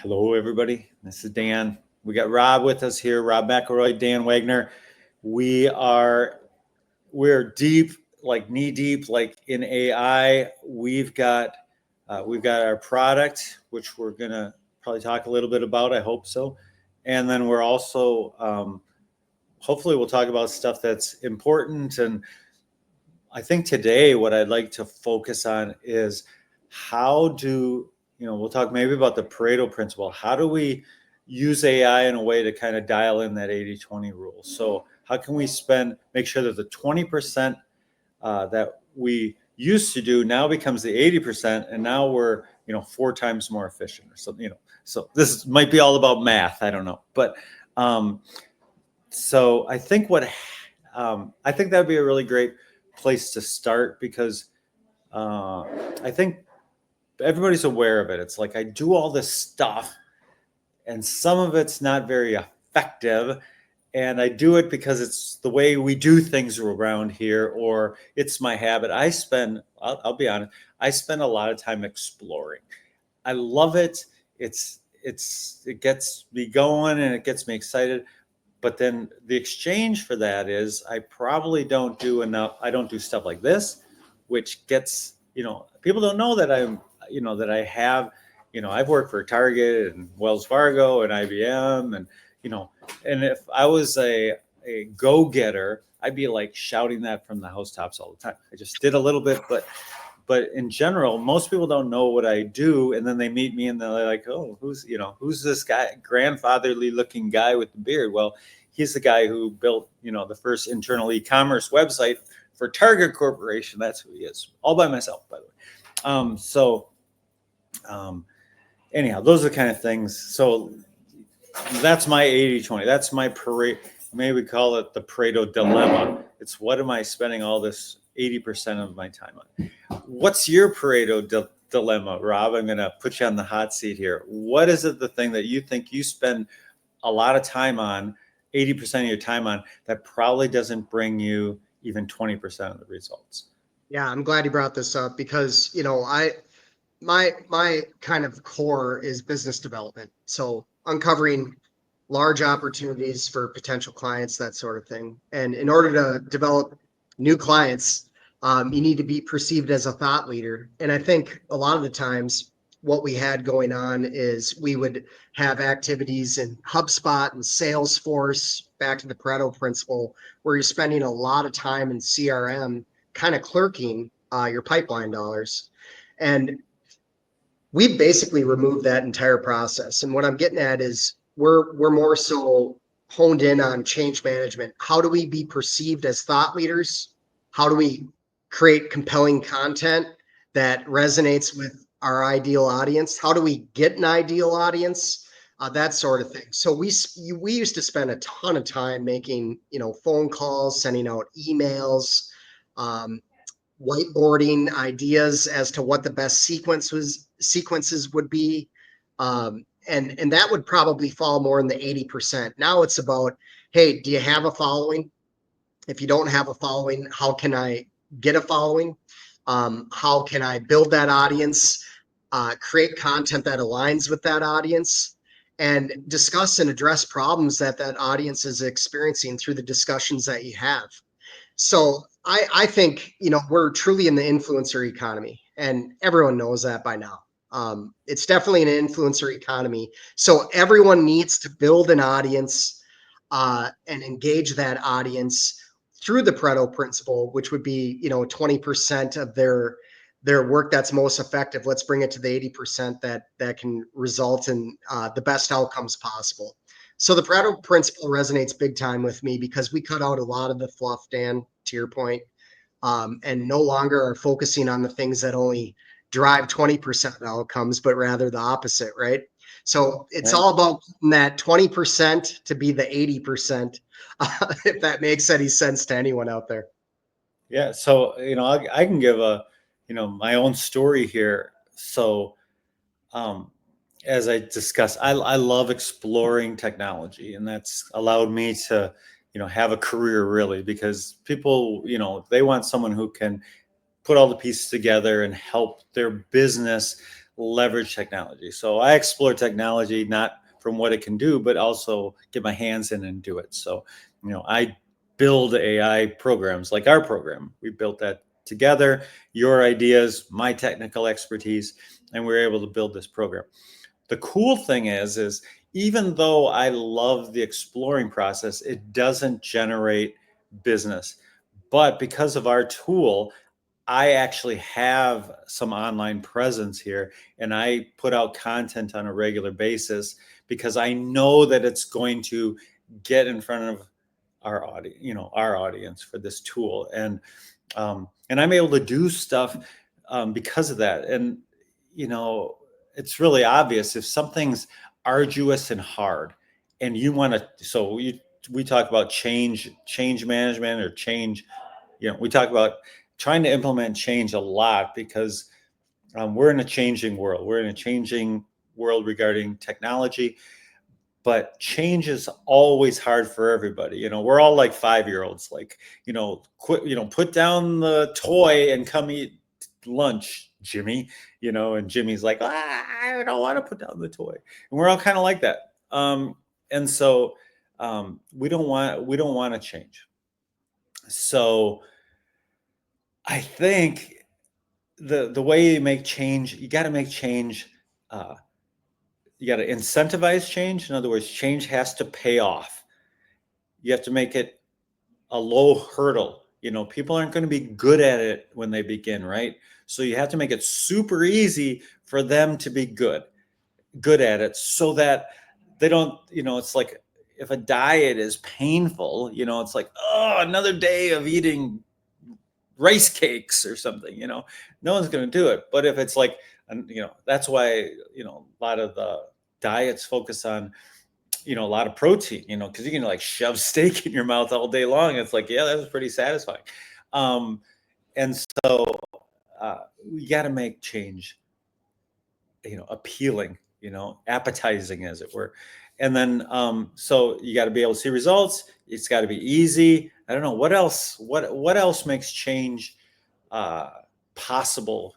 Hello, everybody. This is Dan. We got Rob with us here. Rob McElroy, Dan Wagner. We are we're deep, like knee deep, like in AI. We've got our product, which we're gonna probably talk a little bit about. I hope so, and then we're also hopefully we'll talk about stuff that's important. And I think today what I'd like to focus on is how do we'll talk maybe about the Pareto principle. How do we use AI in a way to kind of dial in that 80-20 rule? So how can we make sure that the 20% that we used to do now becomes the 80%, and now we're four times more efficient or something. So this might be all about math. I don't know, but so I think that'd be a really great place to start because I think everybody's aware of it. It's like I do all this stuff, and some of it's not very effective, and I do it because it's the way we do things around here, or it's my habit. I'll be honest, I spend a lot of time exploring. I love it. It gets me going and it gets me excited. But then the exchange for that is I probably don't do enough. I don't do stuff like this, which gets, people don't know that that I have, I've worked for Target and Wells Fargo and IBM and if I was a go-getter, I'd be like shouting that from the housetops all the time. I just did a little bit, but in general, most people don't know what I do, and then they meet me and they're like, "Oh, who's this guy, grandfatherly looking guy with the beard?" Well, he's the guy who built, the first internal e-commerce website for Target Corporation. That's who he is, all by myself, by the way. Anyhow, those are the kind of things. So that's my 80-20. That's my Pareto. Maybe call it the Pareto dilemma. It's what am I spending all this 80% of my time on? What's your Pareto dilemma, Rob? I'm going to put you on the hot seat here. What is it, the thing that you think you spend a lot of time on, 80% of your time on, that probably doesn't bring you even 20% of the results? Yeah, I'm glad you brought this up because, my kind of core is business development. So uncovering large opportunities for potential clients, that sort of thing. And in order to develop new clients, you need to be perceived as a thought leader. And I think a lot of the times what we had going on is we would have activities in HubSpot and Salesforce, back to the Pareto principle, where you're spending a lot of time in CRM kind of clerking your pipeline dollars. And we basically removed that entire process. And what I'm getting at is we're more so honed in on change management. How do we be perceived as thought leaders? How do we create compelling content that resonates with our ideal audience? How do we get an ideal audience? That sort of thing. So we used to spend a ton of time making phone calls, sending out emails, whiteboarding ideas as to what the best sequences would be. And that would probably fall more in the 80%. Now it's about, hey, do you have a following? If you don't have a following, how can I get a following? How can I build that audience, create content that aligns with that audience, and discuss and address problems that audience is experiencing through the discussions that you have. So I think, we're truly in the influencer economy, and everyone knows that by now. It's definitely an influencer economy. So everyone needs to build an audience and engage that audience through the Pareto principle, which would be, 20% of their work that's most effective. Let's bring it to the 80% that can result in the best outcomes possible. So the Pareto principle resonates big time with me because we cut out a lot of the fluff, Dan, to your point, and no longer are focusing on the things that only drive 20% of outcomes, but rather the opposite, right? So it's all about that 20% to be the 80%, if that makes any sense to anyone out there. Yeah. So, I can give my own story here. So, as I discussed, I love exploring technology, and that's allowed me to, have a career really, because people, they want someone who can put all the pieces together and help their business leverage technology. So I explore technology not from what it can do, but also get my hands in and do it. So, I build AI programs like our program. We built that together, your ideas, my technical expertise, and we were able to build this program. The cool thing is even though I love the exploring process, it doesn't generate business. But because of our tool, I actually have some online presence here, and I put out content on a regular basis because I know that it's going to get in front of our audience for this tool. And I'm able to do stuff because of that. And it's really obvious if something's arduous and hard, and you want to. We talk about change management or change. We talk about trying to implement change a lot because we're in a changing world. We're in a changing world regarding technology. But change is always hard for everybody. We're all like 5-year-olds, like, quit, put down the toy and come eat lunch, Jimmy, and Jimmy's like, I don't want to put down the toy. And we're all kind of like that. And so we don't want to change. So I think the way you make change, you got to make change, you got to incentivize change. In other words, change has to pay off. You have to make it a low hurdle. People aren't going to be good at it when they begin, right? So you have to make it super easy for them to be good at it so that they don't, it's like if a diet is painful, it's like, oh, another day of eating rice cakes or something, no one's going to do it. But if it's like, that's why, a lot of the diets focus on, a lot of protein, because you can like shove steak in your mouth all day long. It's like, yeah, that's pretty satisfying. And so we got to make change, appealing, appetizing, as it were. And then, so you got to be able to see results. It's got to be easy. I don't know what else. What else makes change possible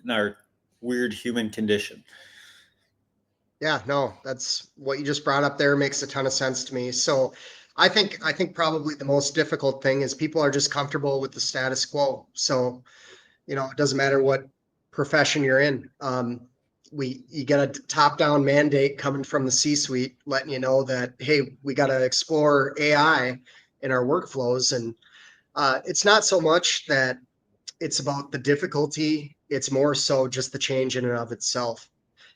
in our weird human condition? Yeah, no, that's what you just brought up there makes a ton of sense to me. So I think probably the most difficult thing is people are just comfortable with the status quo. So, it doesn't matter what profession you're in. You get a top-down mandate coming from the C-suite letting you know that, hey, we got to explore AI in our workflows. And it's not so much that it's about the difficulty, it's more so just the change in and of itself.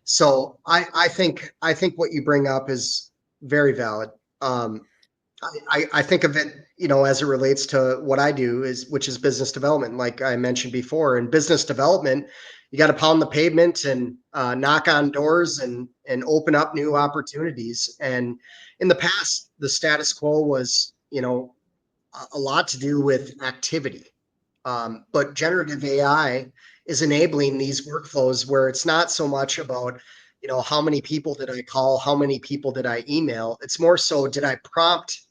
So I think what you bring up is very valid. I think of it, as it relates to what I do which is business development. Like I mentioned before, in business development, you got to pound the pavement and knock on doors and open up new opportunities. And in the past, the status quo was, a lot to do with activity. But generative AI is enabling these workflows where it's not so much about, how many people did I call? How many people did I email? It's more so, did I prompt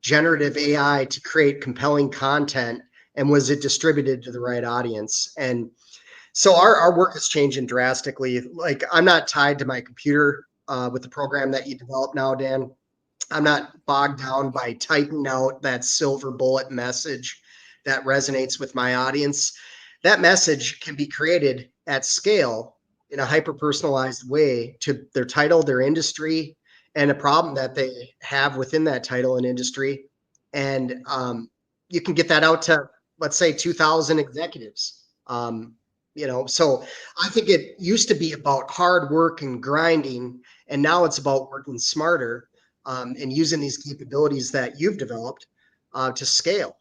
generative AI to create compelling content, and was it distributed to the right audience? And so our work is changing drastically. Like I'm not tied to my computer with the program that you develop now, Dan. I'm not bogged down by typing out that silver bullet message that resonates with my audience. That message can be created at scale in a hyper personalized way to their title, their industry, and a problem that they have within that title and industry. And you can get that out to, let's say, 2,000 executives. So I think it used to be about hard work and grinding, and now it's about working smarter and using these capabilities that you've developed to scale.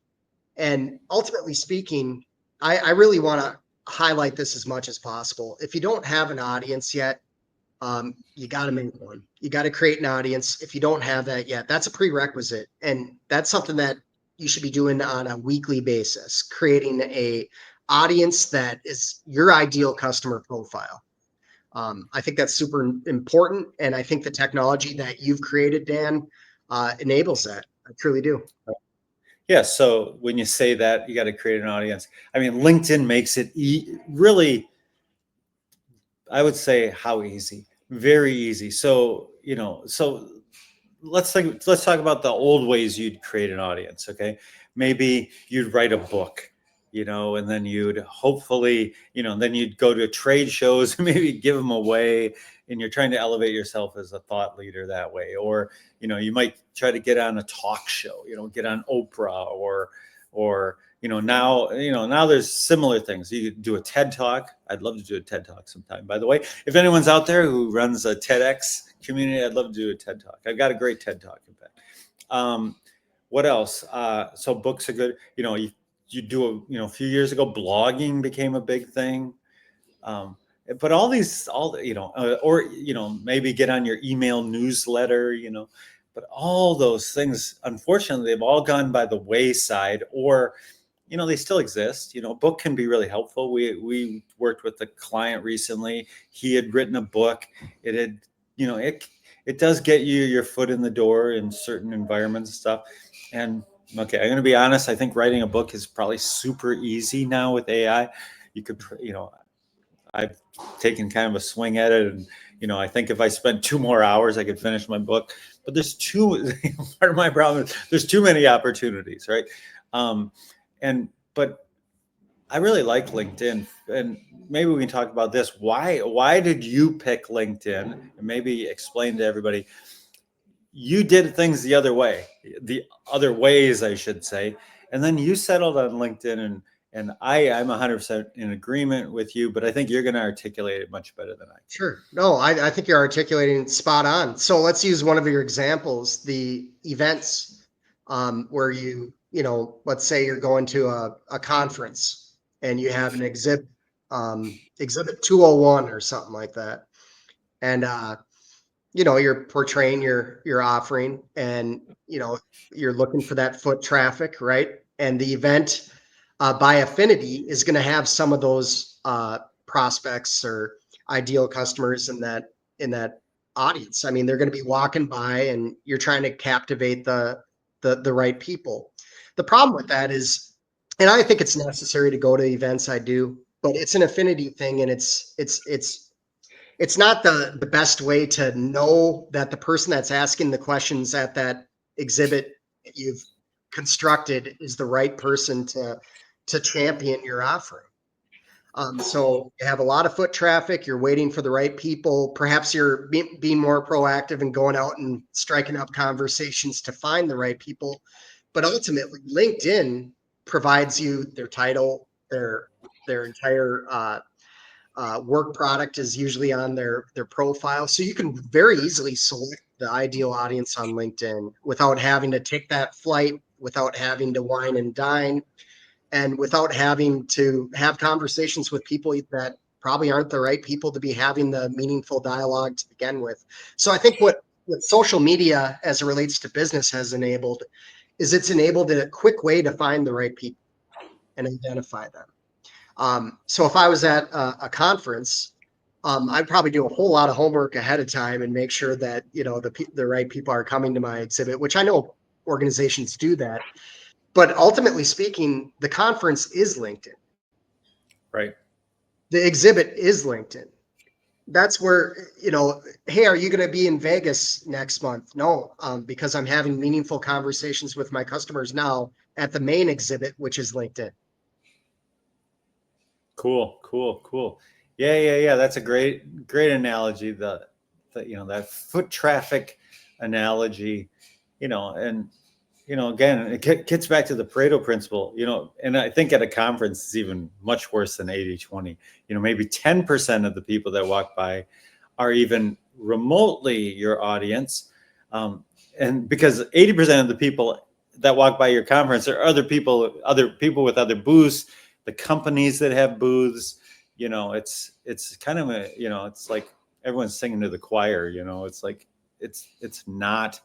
And ultimately speaking, I really want to highlight this as much as possible. If you don't have an audience yet, you got to make one. You got to create an audience. If you don't have that yet, that's a prerequisite. And that's something that you should be doing on a weekly basis, creating a audience that is your ideal customer profile. I think that's super important. And I think the technology that you've created, Dan, enables that. I truly do. Yeah. So when you say that, you got to create an audience. I mean, LinkedIn makes it really I would say how easy, very easy. So, so let's talk about the old ways you'd create an audience. Okay. Maybe you'd write a book, and then you'd hopefully, then you'd go to trade shows and maybe give them away, and you're trying to elevate yourself as a thought leader that way. Or, you might try to get on a talk show, get on Oprah, or now there's similar things. You could do a TED Talk. I'd love to do a TED Talk sometime, by the way. If anyone's out there who runs a TEDx community, I'd love to do a TED Talk. I've got a great TED Talk, in fact. What else? So books are good. You do a few years ago, blogging became a big thing. But or maybe get on your email newsletter, but all those things, unfortunately, they've all gone by the wayside, or they still exist. A book can be really helpful. We worked with a client recently. He had written a book. It had, it does get you your foot in the door in certain environments and stuff. And okay, I'm going to be honest. I think writing a book is probably super easy now with AI. You could, I've taken kind of a swing at it, and I think if I spent 2 more hours, I could finish my book. But there's part of my problem is there's too many opportunities, right? But I really like LinkedIn, and maybe we can talk about this. Why did you pick LinkedIn? And maybe explain to everybody. You did things the other ways, I should say, and then you settled on LinkedIn, and I'm 100% in agreement with you, but I think you're going to articulate it much better than I can. Sure. No, I think you're articulating spot on. So let's use one of your examples, the events, where let's say you're going to a conference and you have an exhibit 201 or something like that. And, you're portraying your offering, and, you're looking for that foot traffic, right? And the event, by affinity, is going to have some of those prospects or ideal customers in that audience. I mean, they're going to be walking by, and you're trying to captivate the right people. The problem with that is, and I think it's necessary to go to events, I do, but it's an affinity thing, and it's not the best way to know that the person that's asking the questions at that exhibit that you've constructed is the right person to champion your offering. So you have a lot of foot traffic. You're waiting for the right people. Perhaps you're being more proactive and going out and striking up conversations to find the right people. But ultimately, LinkedIn provides you their title, their entire work product is usually on their profile. So you can very easily select the ideal audience on LinkedIn without having to take that flight, without having to wine and dine, and without having to have conversations with people that probably aren't the right people to be having the meaningful dialogue to begin with. So I think what social media as it relates to business has enabled is it's enabled a quick way to find the right people and identify them. So if I was at a conference, I'd probably do a whole lot of homework ahead of time and make sure that, the right people are coming to my exhibit, which I know organizations do that. But ultimately speaking, the conference is LinkedIn. Right. The exhibit is LinkedIn. That's where, hey, are you going to be in Vegas next month? No, because I'm having meaningful conversations with my customers now at the main exhibit, which is LinkedIn. Cool. Yeah. That's a great analogy. That foot traffic analogy, and, again, it gets back to the Pareto principle, and I think at a conference it's even much worse than 80-20. Maybe 10% of the people that walk by are even remotely your audience. And because 80% of the people that walk by your conference are other people with other booths, the companies that have booths. It's kind of it's like everyone's singing to the choir. It's like it's not.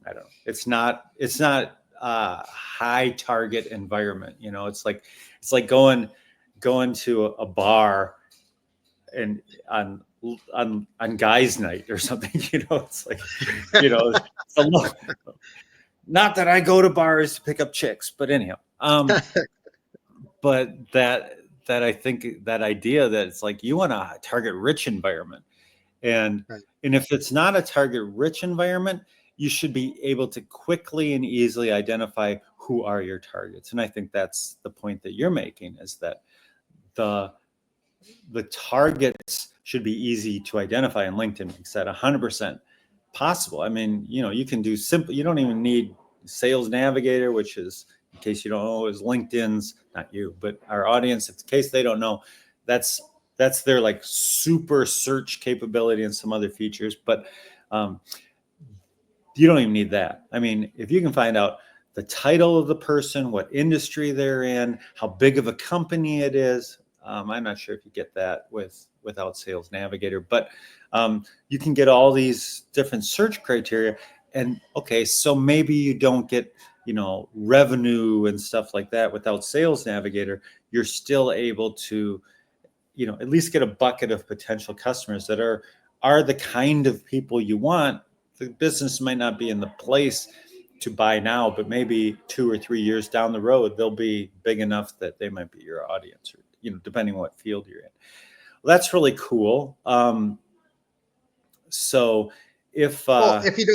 I don't know. It's not a high target environment. It's like going to a bar and on guys' night or something. It's like, not that I go to bars to pick up chicks, but anyhow, but I think that idea that it's like you want a target rich environment. And Right. and if it's not a target rich environment, you should be able to quickly and easily identify who are your targets. And I think that's the point that you're making, is that the targets should be easy to identify, and LinkedIn makes that 100% possible. I mean, you can do simple, you don't even need Sales Navigator, which is, in case you don't know, is LinkedIn's, not you, but our audience, in case they don't know, that's their like super search capability and some other features. But you don't even need that. I mean, if you can find out the title of the person, what industry they're in, how big of a company it is. I'm not sure if you get that without Sales Navigator, but you can get all these different search criteria. And okay, so maybe you don't get, revenue and stuff like that without Sales Navigator. You're still able to, at least get a bucket of potential customers that are the kind of people you want. The business might not be in the place to buy now, but maybe 2 or 3 years down the road, they'll be big enough that they might be your audience, or, depending on what field you're in. Well, that's really cool. So if, Well, if you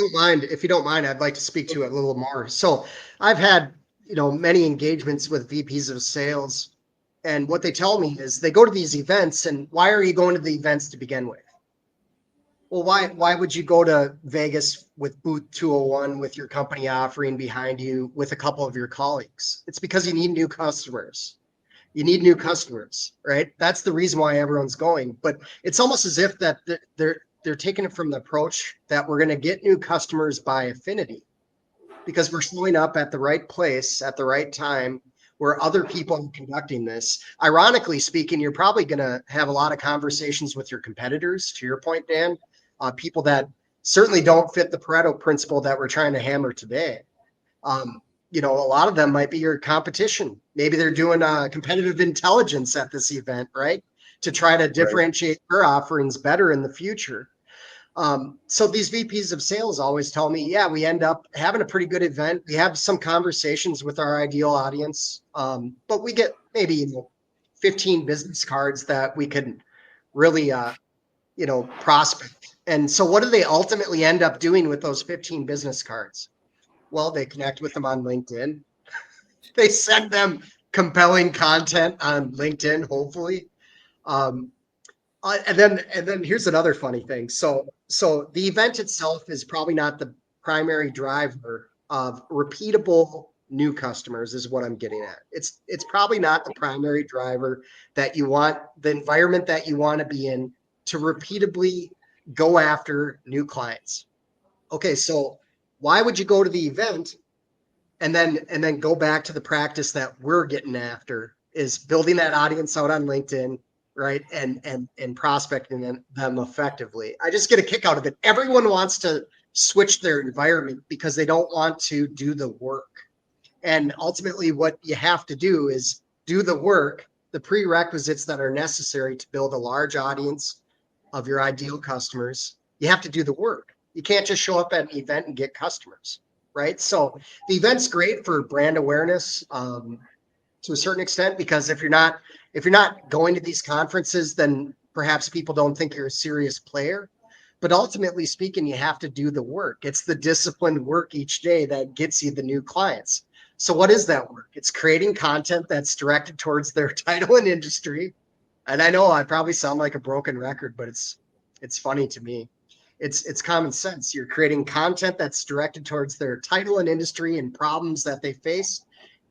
don't mind, I'd like to speak to it a little more. So I've had, many engagements with VPs of sales, and what they tell me is they go to these events, and why are you going to the events to begin with? Well, why would you go to Vegas with booth 201 with your company offering behind you with a couple of your colleagues? It's because you need new customers. You need new customers, right? That's the reason why everyone's going. But it's almost as if that they're taking it from the approach that we're going to get new customers by affinity, because we're showing up at the right place at the right time where other people are conducting this. Ironically speaking, you're probably going to have a lot of conversations with your competitors, to your point, Dan, people that certainly don't fit the Pareto principle that we're trying to hammer today. A lot of them might be your competition. Maybe they're doing competitive intelligence at this event, right? To try to differentiate their offerings better in the future. So these VPs of sales always tell me, yeah, we end up having a pretty good event. We have some conversations with our ideal audience, but we get maybe 15 business cards that we could really prospect. And so what do they ultimately end up doing with those 15 business cards? Well, they connect with them on LinkedIn. They send them compelling content on LinkedIn, hopefully. And then here's another funny thing. So the event itself is probably not the primary driver of repeatable new customers, is what I'm getting at. It's probably not the primary driver that you want, the environment that you want to be in to repeatably go after new clients. Okay, so why would you go to the event and then go back to the practice that we're getting after, is building that audience out on LinkedIn, right? And prospecting them effectively. I just get a kick out of it. Everyone wants to switch their environment because they don't want to do the work. And ultimately what you have to do is do the work, the prerequisites that are necessary to build a large audience of your ideal customers. You have to do the work. You can't just show up at an event and get customers, right? So the event's great for brand awareness to a certain extent, because if you're not going to these conferences, then perhaps people don't think you're a serious player. But ultimately speaking, you have to do the work. It's the disciplined work each day that gets you the new clients. So what is that work? It's creating content that's directed towards their title and industry. And I know I probably sound like a broken record, but it's funny to me. It's common sense. You're creating content that's directed towards their title and industry and problems that they face,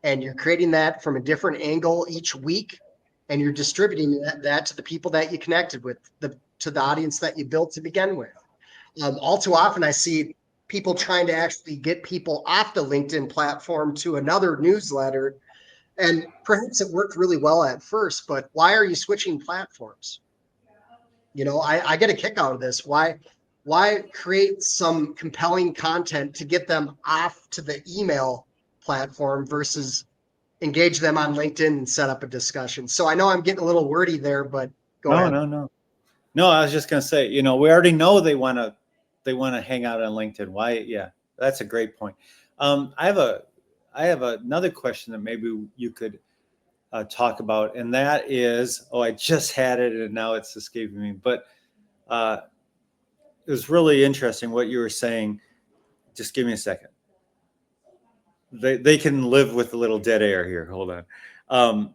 and you're creating that from a different angle each week, and you're distributing that to the people that you connected with, to the audience that you built to begin with. All too often, I see people trying to actually get people off the LinkedIn platform to another newsletter, and perhaps it worked really well at first, but why are you switching platforms? I get a kick out of this. Why create some compelling content to get them off to the email platform versus engage them on LinkedIn and set up a discussion? So I know I'm getting a little wordy there, but go ahead. No, I was just going to say, we already know they want to hang out on LinkedIn. Why? Yeah, that's a great point. I have another question that maybe you could talk about, and that is, I just had it and now it's escaping me, but it was really interesting what you were saying. Just give me a second. They can live with a little dead air here. Hold on.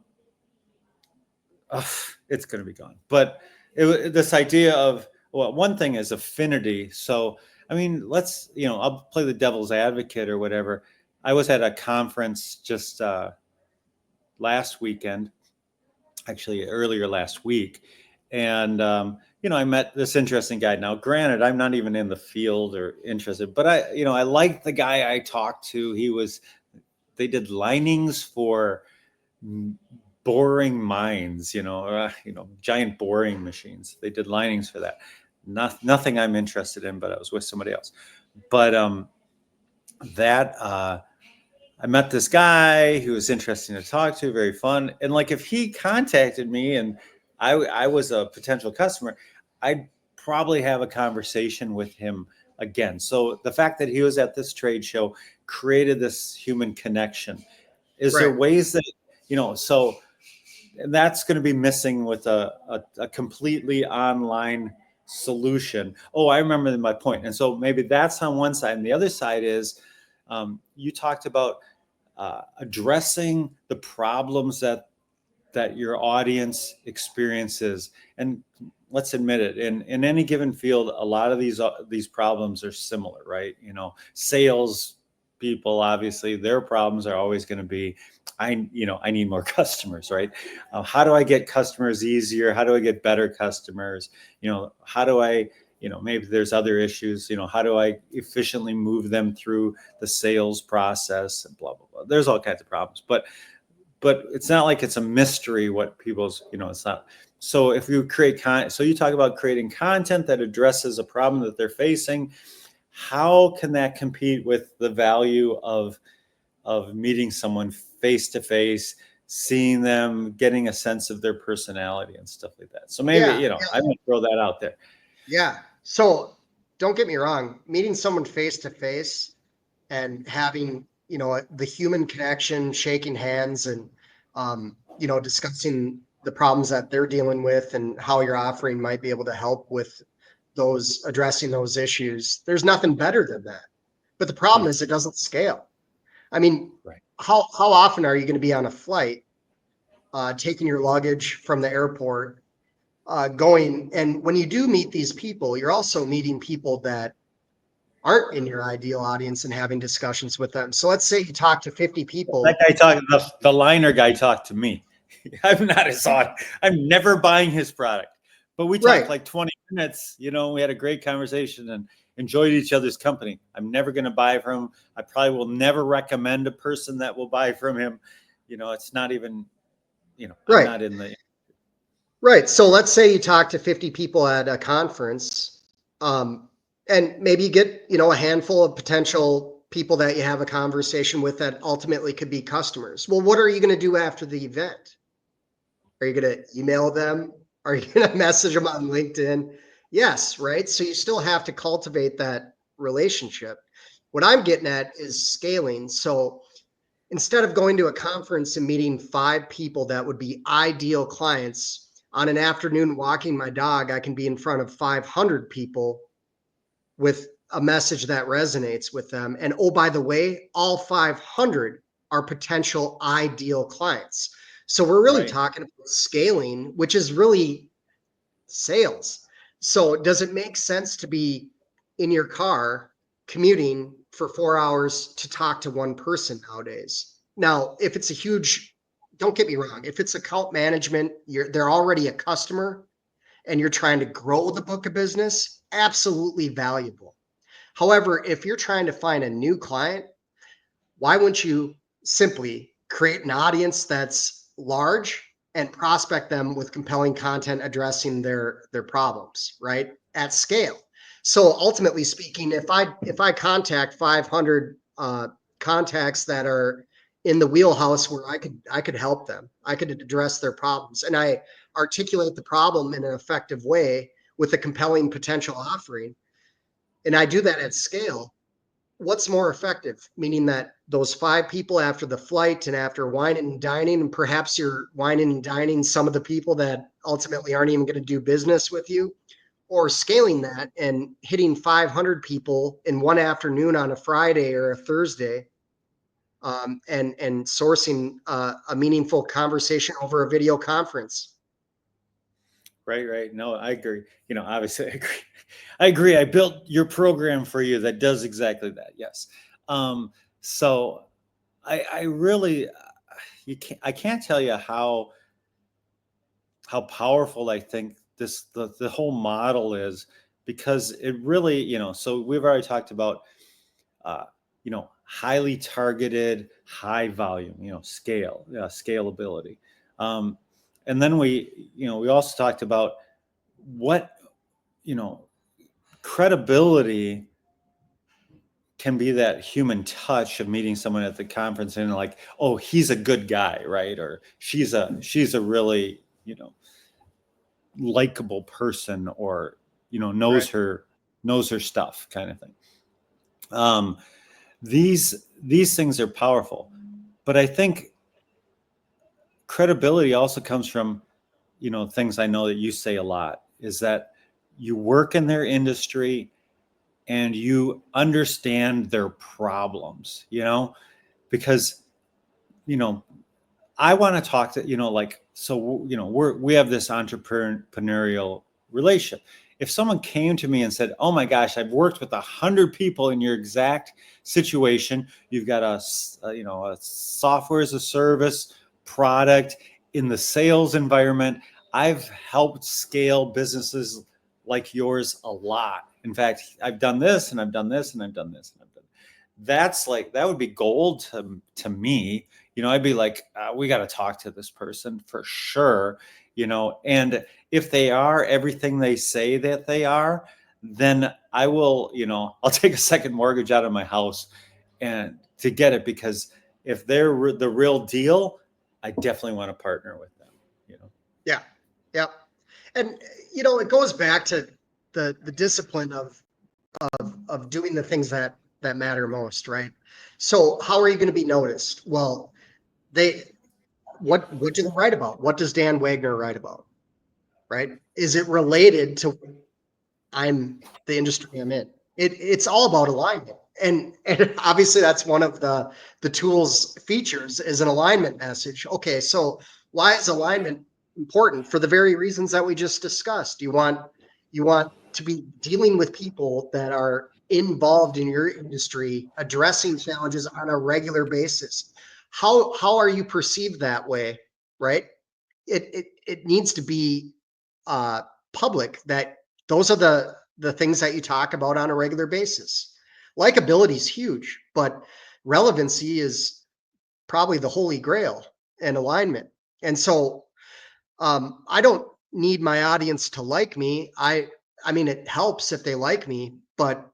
It's going to be gone. But this idea of, well, one thing is affinity. So, I mean, I'll play the devil's advocate or whatever. I was at a conference just last weekend, actually earlier last week. And, I met this interesting guy. Now, granted, I'm not even in the field or interested, but I liked the guy I talked to. They did linings for boring mines, giant boring machines. They did linings for that. Nothing I'm interested in, but I was with somebody else. But I met this guy who was interesting to talk to, very fun. And like, if he contacted me and I was a potential customer, I'd probably have a conversation with him again. So the fact that he was at this trade show created this human connection. Is there ways that, so and that's going to be missing with a completely online solution. Oh, I remember my point. And so maybe that's on one side. And the other side is, you talked about addressing the problems that your audience experiences. And let's admit it, in any given field, a lot of these problems are similar, right? Sales people, obviously, their problems are always going to be, I need more customers, right? How do I get customers easier? How do I get better customers? How do I, maybe there's other issues, how do I efficiently move them through the sales process and blah, blah, blah. There's all kinds of problems, but it's not like it's a mystery what people's, it's not. So if you create so you talk about creating content that addresses a problem that they're facing. How can that compete with the value of meeting someone face to face, seeing them, getting a sense of their personality and stuff like that? So maybe, I'm going to throw that out there. Yeah. So don't get me wrong, meeting someone face to face and having, the human connection, shaking hands and, discussing the problems that they're dealing with and how your offering might be able to help with addressing those issues. There's nothing better than that. But the problem is it doesn't scale. I mean, how often are you going to be on a flight, taking your luggage from the airport, going, and when you do meet these people, you're also meeting people that aren't in your ideal audience and having discussions with them. So let's say you talk to 50 people. That guy the liner guy talked to me. I'm not his audience. I'm never buying his product. But we talked like 20 minutes, we had a great conversation and enjoyed each other's company. I'm never going to buy from him. I probably will never recommend a person that will buy from him. It's not even, I'm not in the. Right. So let's say you talk to 50 people at a conference, and maybe you get, a handful of potential people that you have a conversation with that ultimately could be customers. Well, what are you going to do after the event? Are you going to email them? Are you going to message them on LinkedIn? Yes, right? So you still have to cultivate that relationship. What I'm getting at is scaling. So instead of going to a conference and meeting 5 people that would be ideal clients, on an afternoon walking my dog, I can be in front of 500 people with a message that resonates with them. And oh, by the way, all 500 are potential ideal clients. So we're really talking about scaling, which is really sales. So does it make sense to be in your car commuting for 4 hours to talk to one person nowadays? Now, if it's don't get me wrong, if it's account management, they're already a customer and you're trying to grow the book of business, absolutely valuable. However, if you're trying to find a new client, why wouldn't you simply create an audience that's large and prospect them with compelling content addressing their problems, right? At scale. So ultimately speaking, if I contact 500 contacts that are in the wheelhouse where I could help them, I could address their problems, and I articulate the problem in an effective way with a compelling potential offering, and I do that at scale, what's more effective? Meaning that those 5 people after the flight and after wining and dining, and perhaps you're wining and dining some of the people that ultimately aren't even going to do business with you, or scaling that and hitting 500 people in one afternoon on a Friday or a Thursday, and sourcing a meaningful conversation over a video conference. Right. No, I agree. Obviously, I agree. I agree. I built your program for you that does exactly that. Yes. So I really, I can't tell you how powerful I think the whole model is, because it really, so we've already talked about, uh, highly targeted, high volume, scalability. Um, and then we also talked about what, you know, credibility can be that human touch of meeting someone at the conference and like, oh, he's a good guy, right? Or she's a really, likable person, or, Right. knows her stuff, kind of thing. Um, these things are powerful, but I think credibility also comes from, things I know that you say a lot, is that you work in their industry and you understand their problems, because, you know, I want to talk to, like, so, we have this entrepreneurial relationship. If someone came to me and said, oh my gosh, I've worked with 100 people in your exact situation. You've got a software as a service product in the sales environment. I've helped scale businesses like yours a lot. In fact, I've done this and I've done this and I've done this and I've done. That's like, that would be gold to me. I'd be like, we got to talk to this person for sure. And if they are everything they say that they are, then I will, I'll take a second mortgage out of my house and to get it, because if they're the real deal, I definitely want to partner with them. Yeah. Yep. And it goes back to the discipline of doing the things that matter most, right? So how are you going to be noticed? Well, they what do they write about? What does Dan Wagner write about? Right? Is it related to I'm the industry I'm in? It's all about alignment. And obviously that's one of the tools features is an alignment message. Okay, so why is alignment important? For the very reasons that we just discussed. You want to be dealing with people that are involved in your industry, addressing challenges on a regular basis. How are you perceived that way, right? It needs to be uh, public that those are the things that you talk about on a regular basis. Likability is huge, but relevancy is probably the holy grail and alignment. And so I don't need my audience to like me. I mean, it helps if they like me, but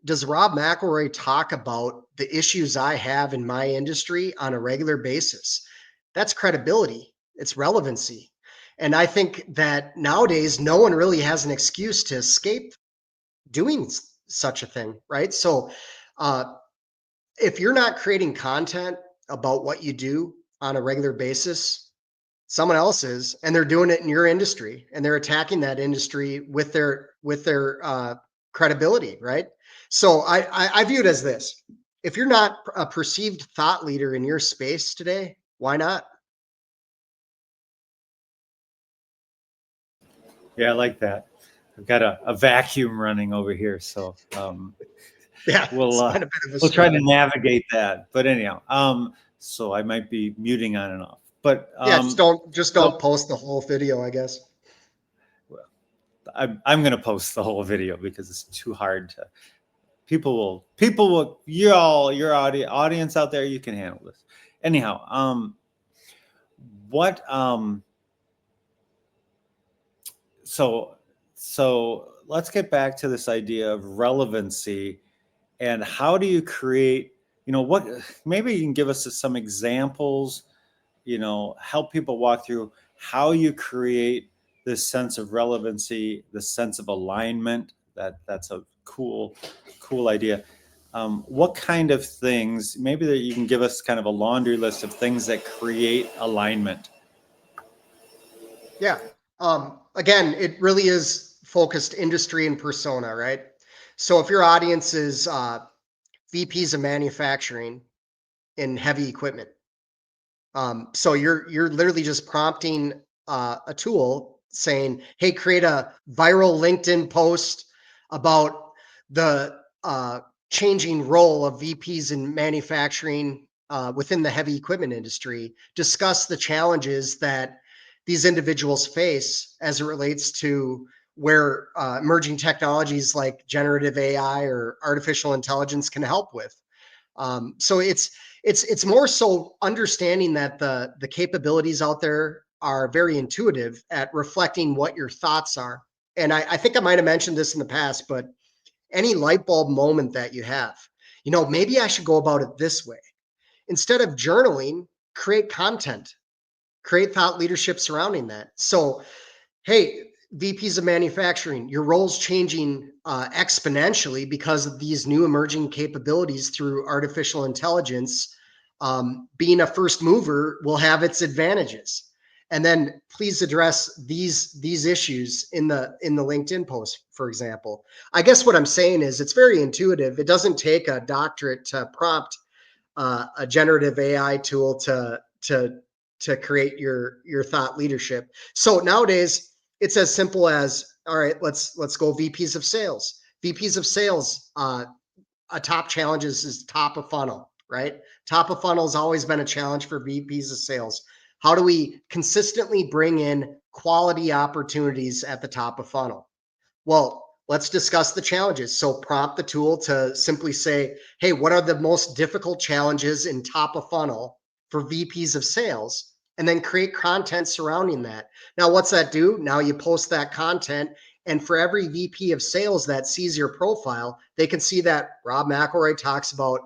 does Rob McElroy talk about the issues I have in my industry on a regular basis? That's credibility. It's relevancy. And I think that nowadays, no one really has an excuse to escape doing such a thing, right? So, uh, if you're not creating content about what you do on a regular basis, someone else is, and they're doing it in your industry, and they're attacking that industry with their credibility, right? So I view it as this: if you're not a perceived thought leader in your space today, why not? Yeah, I like that. I've got a vacuum running over here, so Yeah, we'll it's uh, been a bit of a we'll try to struggle. navigate that. But anyhow, so I might be muting on and off. But Yeah, just don't so post the whole video, I guess. well, I'm going to post the whole video because it's too hard to. People will. Your audience out there, you can handle this. Anyhow, what so so let's get back to this idea of relevancy. And how do you create, what, maybe you can give us some examples, help people walk through how you create this sense of relevancy, the sense of alignment. That's a cool idea. what kind of things, maybe that you can give us kind of a laundry list of things that create alignment? Yeah. Again, it really is focused industry and persona, right? So if your audience is VPs of manufacturing in heavy equipment, so you're literally just prompting a tool saying, "Hey, create a viral LinkedIn post about the changing role of VPs in manufacturing within the heavy equipment industry. Discuss the challenges that these individuals face as it relates to where emerging technologies like generative AI or artificial intelligence can help with." So it's more so understanding that the capabilities out there are very intuitive at reflecting what your thoughts are. And I think I might have mentioned this in the past, but any light bulb moment that you have, maybe I should go about it this way. Instead of journaling, create content, create thought leadership surrounding that. So, hey, VPs of manufacturing, your role's changing exponentially because of these new emerging capabilities through artificial intelligence. Being a first mover will have its advantages. And then please address these issues in the LinkedIn post, for example. I guess what I'm saying is it's very intuitive. It doesn't take a doctorate to prompt a generative AI tool to create your thought leadership. So nowadays it's as simple as, all right, let's go VPs of sales. VPs of sales, a top challenge is top of funnel, right? Top of funnel has always been a challenge for VPs of sales. How do we consistently bring in quality opportunities at the top of funnel? Well, let's discuss the challenges. So prompt the tool to simply say, hey, what are the most difficult challenges in top of funnel for VPs of sales? And then create content surrounding that. Now, what's that do? Now you post that content, and for every VP of sales that sees your profile, they can see that Rob McElroy talks about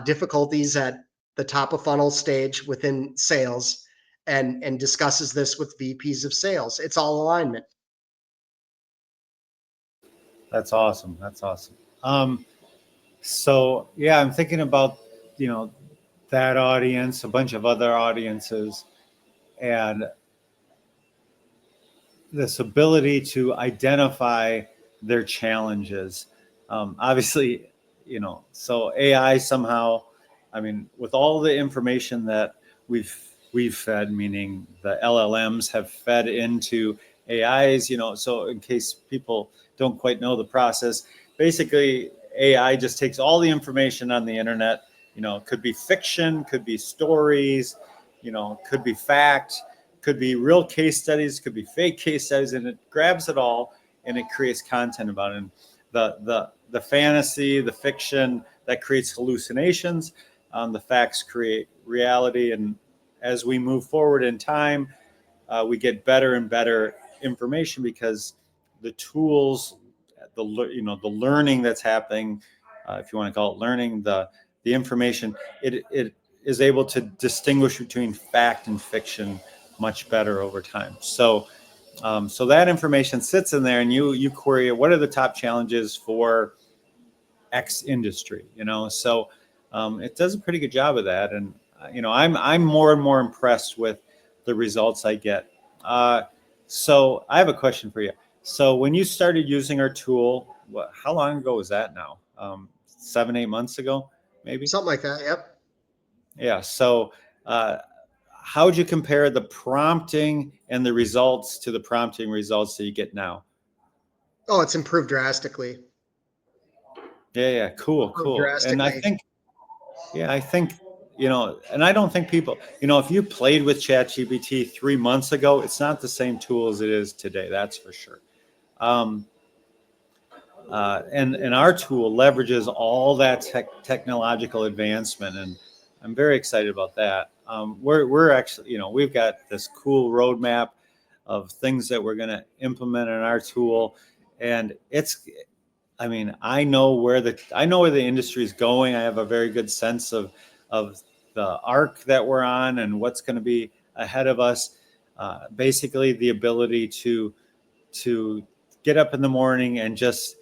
difficulties at the top of funnel stage within sales and discusses this with VPs of sales. It's all alignment. That's awesome. That's awesome. So yeah, I'm thinking about, you know, that audience, a bunch of other audiences, and this ability to identify their challenges. Obviously, you know, so AI somehow, I mean, with all the information that we've fed, meaning the LLMs have fed into AIs, you know, so in case people don't quite know the process, basically AI just takes all the information on the internet, you know, could be fiction, could be stories, you know, could be fact, could be real case studies, could be fake case studies, and it grabs it all and it creates content about it. And the fantasy, the fiction, that creates hallucinations. The facts create reality, and as we move forward in time, we get better and better information because the tools, the learning that's happening, if you want to call it learning, the information, it is able to distinguish between fact and fiction much better over time. So that information sits in there, and you query what are the top challenges for X industry, you know. So it does a pretty good job of that, and you know, I'm more and more impressed with the results I get. So I have a question for you. So when you started using our tool, how long ago was that now? 7, 8 months ago, maybe? Something like that. Yep. Yeah. So uh, how would you compare the prompting and the results to the prompting results that you get now? Oh, it's improved drastically. Yeah, yeah, cool, Improved cool. And I drastically. think, yeah, I think, you know, and I don't think people, you know, if you played with ChatGPT 3 months ago, it's not the same tool as it is today. That's for sure. Um, and our tool leverages all that technological advancement, and I'm very excited about that. We're actually, you know, we've got this cool roadmap of things that we're going to implement in our tool, and it's, I mean, I know where the industry is going. I have a very good sense of the arc that we're on and what's going to be ahead of us. Basically, the ability to get up in the morning and just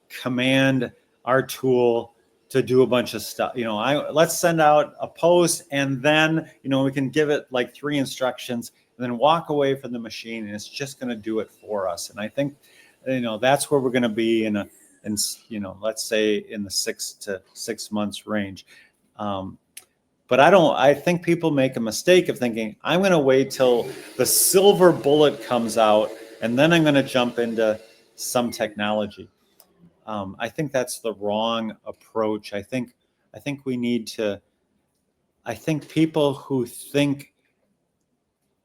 command our tool to do a bunch of stuff. Let's send out a post, and then we can give it like 3 instructions and then walk away from the machine, and it's just going to do it for us. And I think that's where we're going to be in let's say in the 6 to 6 months range. But I think people make a mistake of thinking, I'm going to wait till the silver bullet comes out and then I'm going to jump into some technology. I think that's the wrong approach. I think we need to, I think people who think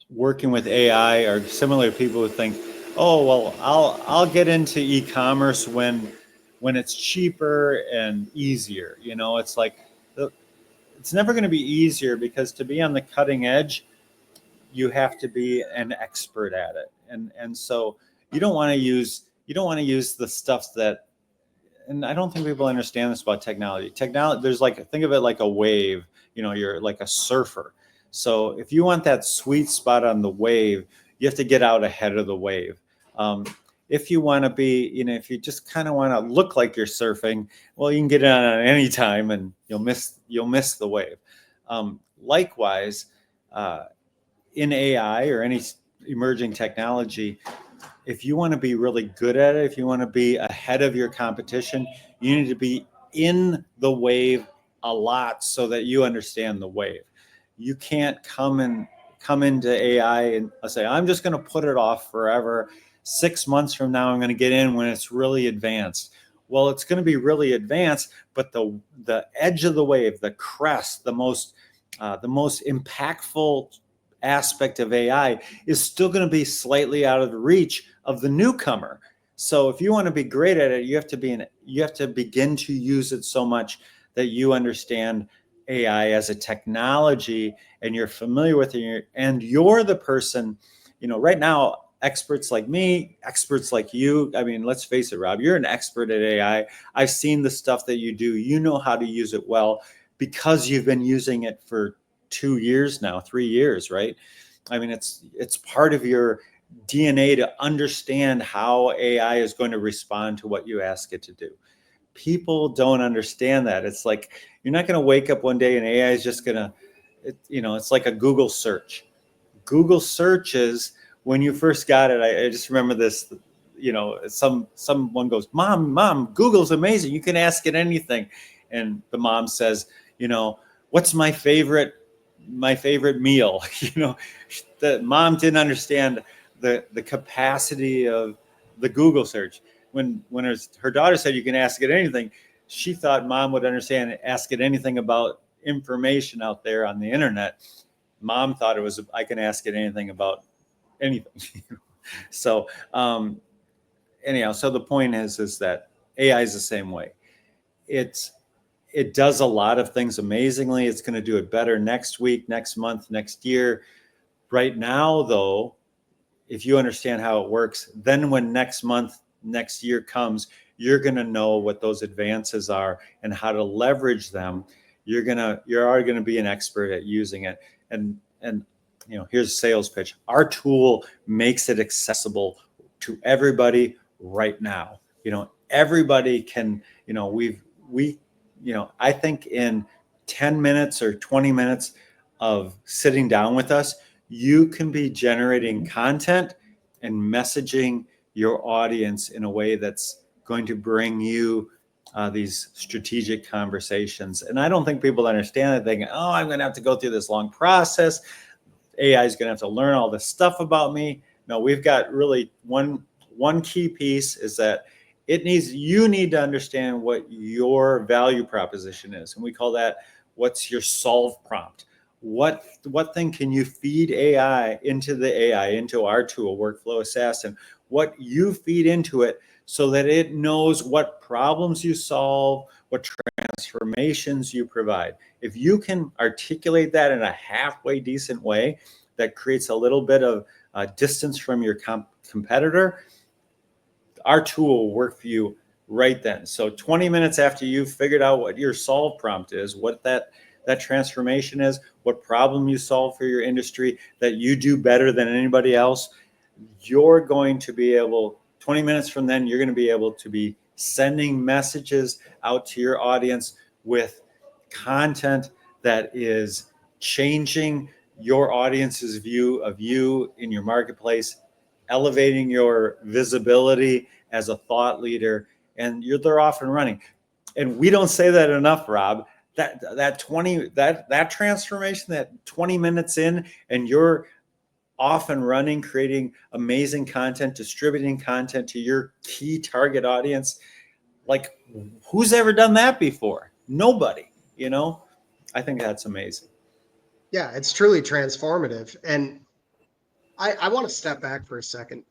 working with AI are similar to people who think, oh, well, I'll get into e-commerce when it's cheaper and easier. It's like, it's never going to be easier, because to be on the cutting edge, you have to be an expert at it. And so you don't want to use the stuff that, and I don't think people understand this about technology. There's think of it like a wave. You're like a surfer. So if you want that sweet spot on the wave, you have to get out ahead of the wave. If you want to be, if you just kind of want to look like you're surfing, well, you can get on any time and you'll miss the wave. Likewise, in AI or any emerging technology, if you want to be really good at it, if you want to be ahead of your competition, you need to be in the wave a lot so that you understand the wave. You can't come into AI and say, I'm just going to put it off forever. 6 months from now, I'm going to get in when it's really advanced. Well, it's going to be really advanced, but the edge of the wave, the crest, the most impactful aspect of AI is still going to be slightly out of the reach of the newcomer. So if you want to be great at it, you have to begin to use it so much that you understand AI as a technology and you're familiar with it, and you're the person, right now, experts like me, experts like you. I mean, let's face it, Rob, you're an expert at AI. I've seen the stuff that you do. You know how to use it well because you've been using it for 2 years now, 3 years, right? I mean, it's part of your DNA to understand how AI is going to respond to what you ask it to do. People don't understand that. It's like, you're not going to wake up one day and AI is just going to, it's like a Google search. Google searches, when you first got it, I just remember this, someone goes, Mom, Google's amazing. You can ask it anything. And the mom says, what's my favorite meal? The mom didn't understand the capacity of the Google search. When her daughter said you can ask it anything, she thought mom would understand and ask it anything about information out there on the internet. Mom thought it was, I can ask it anything about anything. So anyhow, so the point is that AI is the same way. It does a lot of things amazingly. It's going to do it better next week, next month, next year. Right now, though, if you understand how it works, then when next month, next year comes, you're going to know what those advances are and how to leverage them. You're already going to be an expert at using it. And here's a sales pitch. Our tool makes it accessible to everybody right now. Everybody can, I think in 10 minutes or 20 minutes of sitting down with us, you can be generating content and messaging your audience in a way that's going to bring you these strategic conversations. And I don't think people understand that. Thinking, oh, I'm going to have to go through this long process. AI is going to have to learn all this stuff about me. No, we've got really one key piece is that you need to understand what your value proposition is. And we call that, what's your solve prompt? What thing can you feed into our tool, Workflow Assassin? What you feed into it so that it knows what problems you solve, what transformations you provide. If you can articulate that in a halfway decent way that creates a little bit of distance from your competitor, our tool will work for you right then. So 20 minutes after you've figured out what your solve prompt is, what that transformation is, what problem you solve for your industry that you do better than anybody else, you're going to be able, 20 minutes from then, you're going to be able to be sending messages out to your audience with content that is changing your audience's view of you in your marketplace, elevating your visibility as a thought leader, and they're off and running. And we don't say that enough, Rob. That transformation, that 20 minutes in, and you're off and running, creating amazing content, distributing content to your key target audience. Like, who's ever done that before? Nobody, you know? I think that's amazing. Yeah, it's truly transformative. And I want to step back for a second.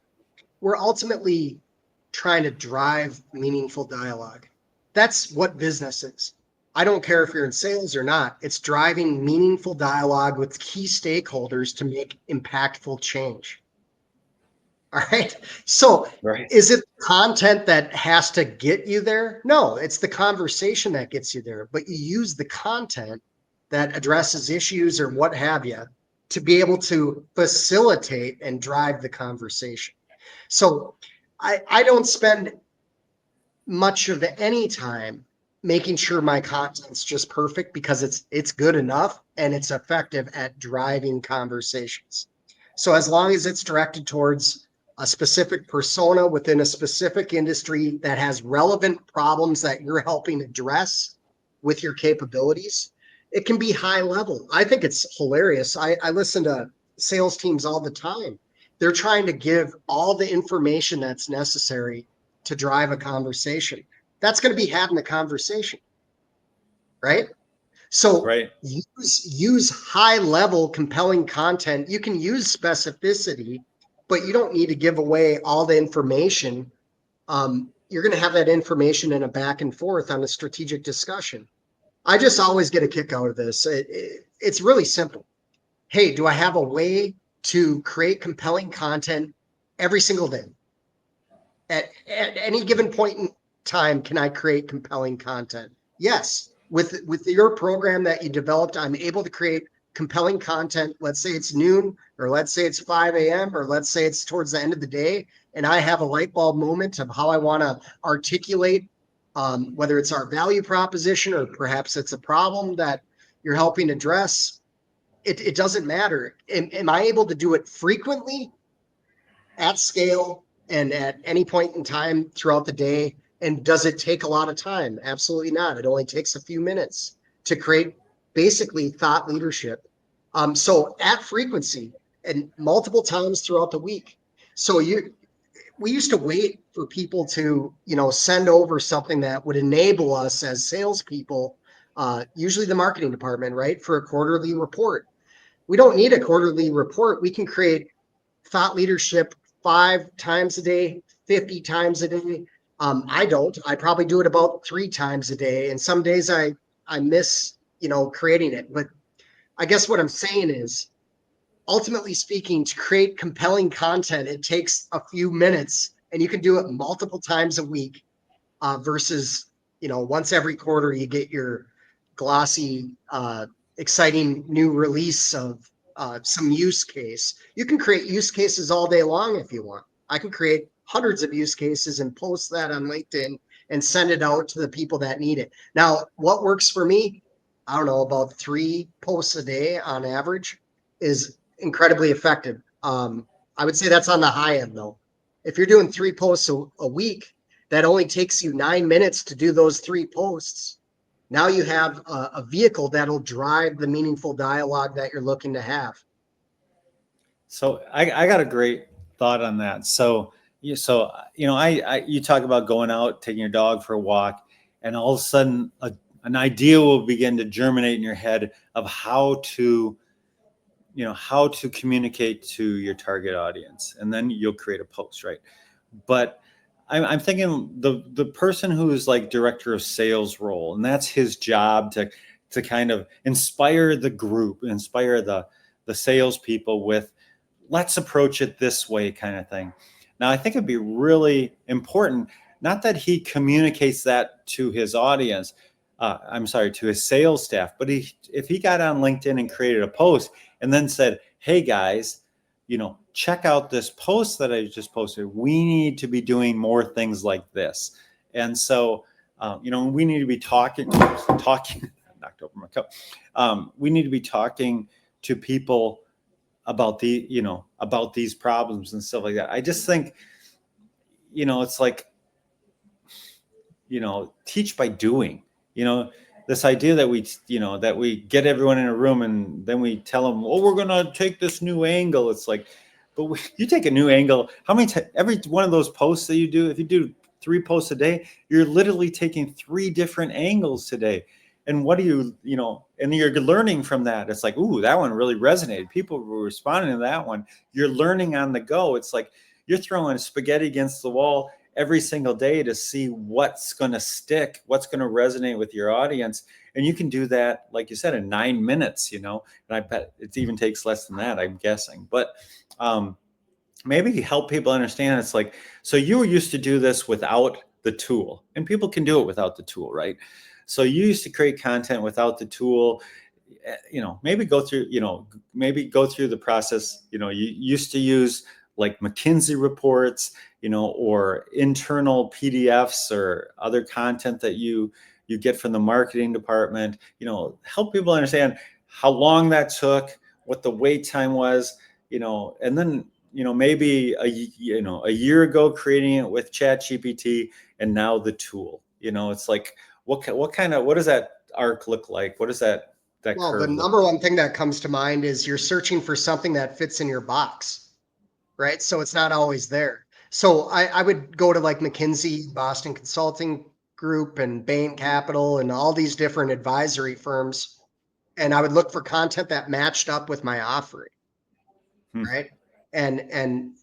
We're ultimately trying to drive meaningful dialogue. That's what business is. I don't care if you're in sales or not. It's driving meaningful dialogue with key stakeholders to make impactful change. All right. So Right. is it content that has to get you there? No, it's the conversation that gets you there. But you use the content that addresses issues or what have you to be able to facilitate and drive the conversation. So I don't spend much of any time making sure my content's just perfect, because it's good enough and it's effective at driving conversations. So as long as it's directed towards a specific persona within a specific industry that has relevant problems that you're helping address with your capabilities, it can be high level. I think it's hilarious. I listen to sales teams all the time. They're trying to give all the information that's necessary to drive a conversation. That's going to be having a conversation, right? So Right. use high level compelling content. You can use specificity, but you don't need to give away all the information. You're going to have that information in a back and forth on a strategic discussion. I just always get a kick out of this. It's really simple. Hey, do I have a way to create compelling content every single day? At any given point in time, can I create compelling content? Yes. With your program that you developed, I'm able to create compelling content. Let's say it's noon, or let's say it's 5 a.m., or let's say it's towards the end of the day, and I have a light bulb moment of how I want to articulate, whether it's our value proposition or perhaps it's a problem that you're helping address. It doesn't matter. Am I able to do it frequently, at scale, and at any point in time throughout the day? And does it take a lot of time? Absolutely not. It only takes a few minutes to create basically thought leadership. So at frequency and multiple times throughout the week. So we used to wait for people to, send over something that would enable us as salespeople, usually the marketing department, right, for a quarterly report. We don't need a quarterly report. We can create thought leadership 5 times a day, 50 times a day. I probably do it about 3 times a day. And some days I miss, creating it. But I guess what I'm saying is, ultimately speaking, to create compelling content, it takes a few minutes, and you can do it multiple times a week, versus, once every quarter you get your glossy, exciting new release of some use case. You can create use cases all day long if you want. I can create hundreds of use cases and post that on LinkedIn and send it out to the people that need it. Now, what works for me, I don't know, about 3 posts a day on average is incredibly effective. I would say that's on the high end though. If you're doing 3 posts a week, that only takes you 9 minutes to do those 3 posts. Now you have a vehicle that'll drive the meaningful dialogue that you're looking to have. So I got a great thought on that. You talk about going out, taking your dog for a walk, and all of a sudden an idea will begin to germinate in your head of how to communicate to your target audience, and then you'll create a post, right? But I'm thinking the person who's like director of sales role, and that's his job to kind of inspire the group, inspire the salespeople with, let's approach it this way kind of thing. Now, I think it'd be really important, not that he communicates that to his audience, to his sales staff, but if he got on LinkedIn and created a post and then said, hey guys, check out this post that I just posted. We need to be doing more things like this. And so, we need to be talking, knocked over my cup. We need to be talking to people about about these problems and stuff like that. I just think, it's like, teach by doing, this idea that we get everyone in a room and then we tell them, oh, we're going to take this new angle. It's like, but you take a new angle, how many every one of those posts that you do, if you do 3 posts a day, you're literally taking 3 different angles today. And what do and you're learning from that. It's like, ooh, that one really resonated. People were responding to that one. You're learning on the go. It's like you're throwing spaghetti against the wall every single day to see what's going to stick, what's going to resonate with your audience. And you can do that, like you said, in 9 minutes, and I bet it even takes less than that, I'm guessing. But maybe help people understand. It's like, so you were used to do this without the tool, and people can do it without the tool, right? So you used to create content without the tool, maybe go through the process. You used to use like McKinsey reports, or internal PDFs or other content that you get from the marketing department. Help people understand how long that took, what the wait time was, and then maybe a year ago creating it with ChatGPT, and now the tool. It's like, what does that arc look like? What does that Well, curve the number one thing that comes to mind is you're searching for something that fits in your box, right? So it's not always there. So I would go to like McKinsey, Boston Consulting Group, and Bain Capital, and all these different advisory firms, and I would look for content that matched up with my offering, right? And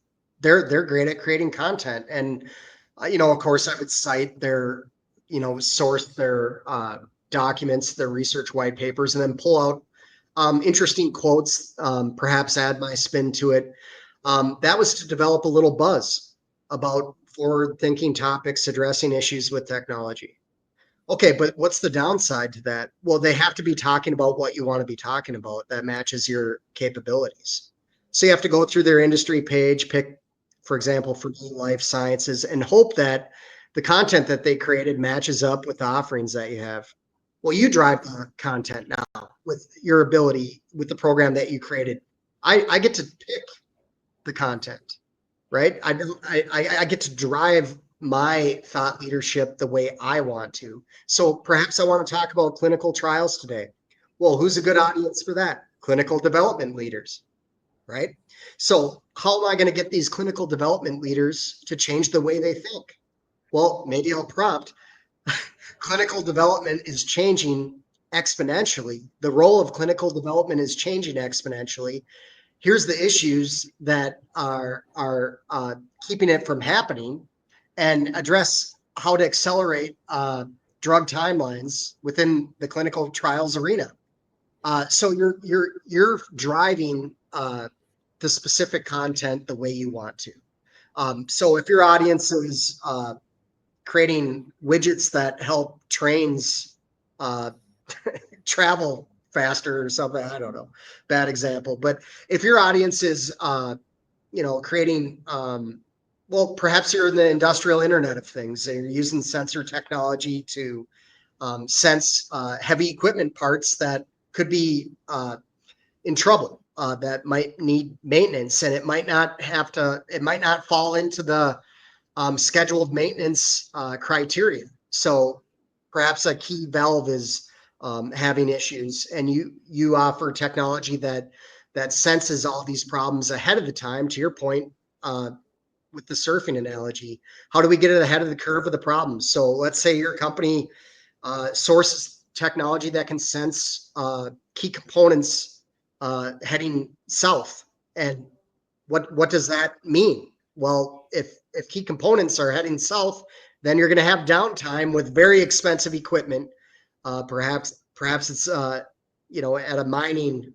they're great at creating content, and of course, I would cite their, source their documents, their research white papers, and then pull out interesting quotes, perhaps add my spin to it. That was to develop a little buzz about forward-thinking topics addressing issues with technology. Okay, but what's the downside to that? Well, they have to be talking about what you want to be talking about that matches your capabilities. So you have to go through their industry page, pick, for example, for life sciences, and hope that the content that they created matches up with the offerings that you have. Well, you drive the content now with your ability, with the program that you created. I get to pick the content, right? I get to drive my thought leadership the way I want to. So perhaps I want to talk about clinical trials today. Well, who's a good audience for that? Clinical development leaders, right? So how am I going to get these clinical development leaders to change the way they think? Well, maybe I'll prompt clinical development is changing exponentially. The role of clinical development is changing exponentially. Here's the issues that are keeping it from happening, and address how to accelerate drug timelines within the clinical trials arena. So you're driving the specific content the way you want to. So if your audience is creating widgets that help trains travel faster or something, I don't know, bad example. But if your audience is, creating, well, perhaps you're in the industrial Internet of Things, and you're using sensor technology to sense heavy equipment parts that could be in trouble, that might need maintenance, and it might not fall into the scheduled maintenance criteria. So perhaps a key valve is having issues, and you offer technology that senses all these problems ahead of the time. To your point, with the surfing analogy, how do we get ahead of the curve of the problems? So let's say your company sources technology that can sense key components heading south, and what does that mean? Well, if key components are heading south, then you're going to have downtime with very expensive equipment. Perhaps it's at a mining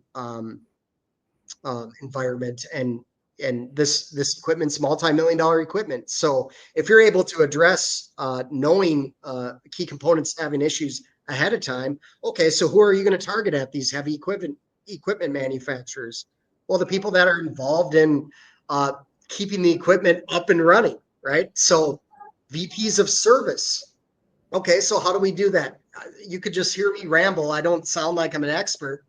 environment, and this equipment's multi-million-dollar equipment. So if you're able to address knowing key components having issues ahead of time, okay, so who are you going to target at these heavy equipment manufacturers? Well, the people that are involved in keeping the equipment up and running, right? So VPs of service. Okay, so how do we do that? You could just hear me ramble. I don't sound like I'm an expert.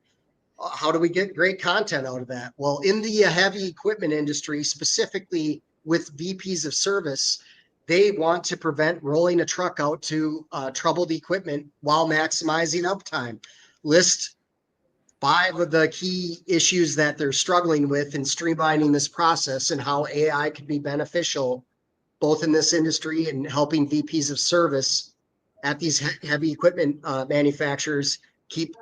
How do we get great content out of that? Well, in the heavy equipment industry, specifically with VPs of service, they want to prevent rolling a truck out to troubled equipment while maximizing uptime. List 5 of the key issues that they're struggling with in streamlining this process and how AI can be beneficial both in this industry and helping VPs of service at these heavy equipment manufacturers keep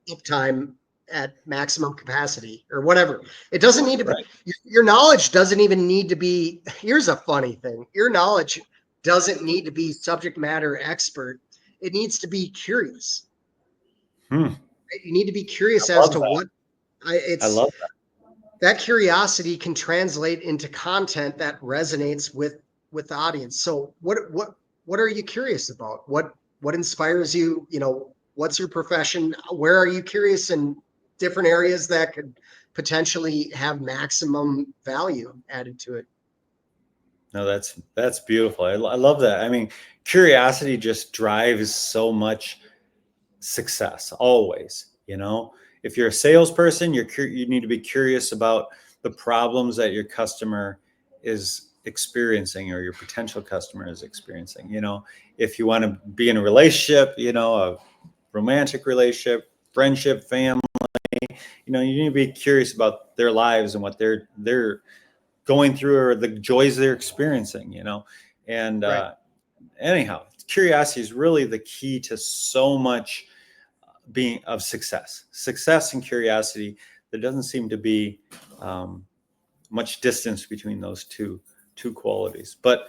uptime at maximum capacity or whatever. It doesn't need to be, Right. your knowledge doesn't even need to be, here's a funny thing. Your knowledge doesn't need to be subject matter expert. It needs to be curious. Hmm. You need to be curious I as love to that. what I love that. that curiosity can translate into content that resonates with the audience. So what are you curious about? What inspires you? You know, what's your profession? Where are you curious in different areas that could potentially have maximum value added to it? No, that's beautiful. I love that. I mean, curiosity just drives so much success always. You know, if you're a salesperson, you need to be curious about the problems that your customer is experiencing or your potential customer is experiencing. You know, if you want to be in a relationship, you know, a romantic relationship, friendship, family, you know, you need to be curious about their lives and what they're going through or the joys they're experiencing, you know. And Right. Anyhow, curiosity is really the key to so much being of success and curiosity. There doesn't seem to be much distance between those two qualities. But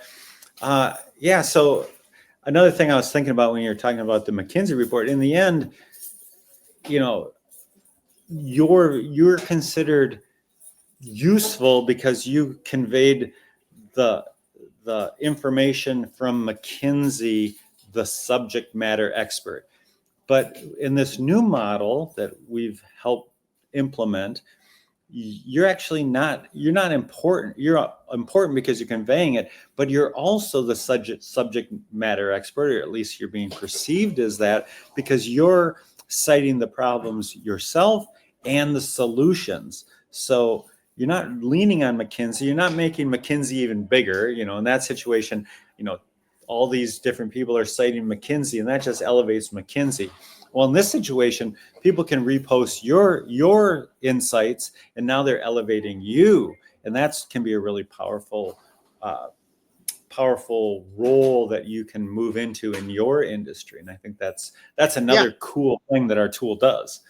yeah, so another thing I was thinking about when you're talking about the McKinsey report, in the end, you know, you're considered useful because you conveyed the information from McKinsey, the subject matter expert. But in this new model that we've helped implement, you're actually you're not important. You're important because you're conveying it, but you're also the subject matter expert, or at least you're being perceived as that because you're citing the problems yourself and the solutions. So you're not leaning on McKinsey. You're not making McKinsey even bigger. You know, in that situation, you know, all these different people are citing McKinsey, and that just elevates McKinsey. Well, in this situation, people can repost your insights, and now they're elevating you, and that can be a really powerful powerful role that you can move into in your industry. And I think that's another cool thing that our tool does.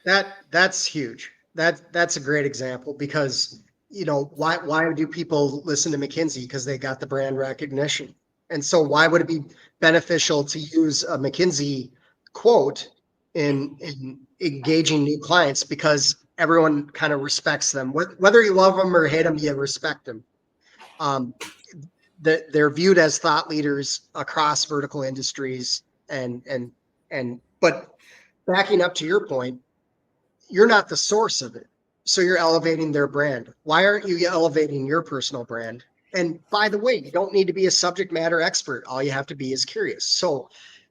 That's huge. That's a great example because, you know, why do people listen to McKinsey? Because they got the brand recognition. And so why would it be beneficial to use a McKinsey quote in engaging new clients? Because everyone kind of respects them. Whether you love them or hate them, you respect them. They're viewed as thought leaders across vertical industries. But backing up to your point, you're not the source of it. So you're elevating their brand. Why aren't you elevating your personal brand? And by the way, you don't need to be a subject matter expert. All you have to be is curious. So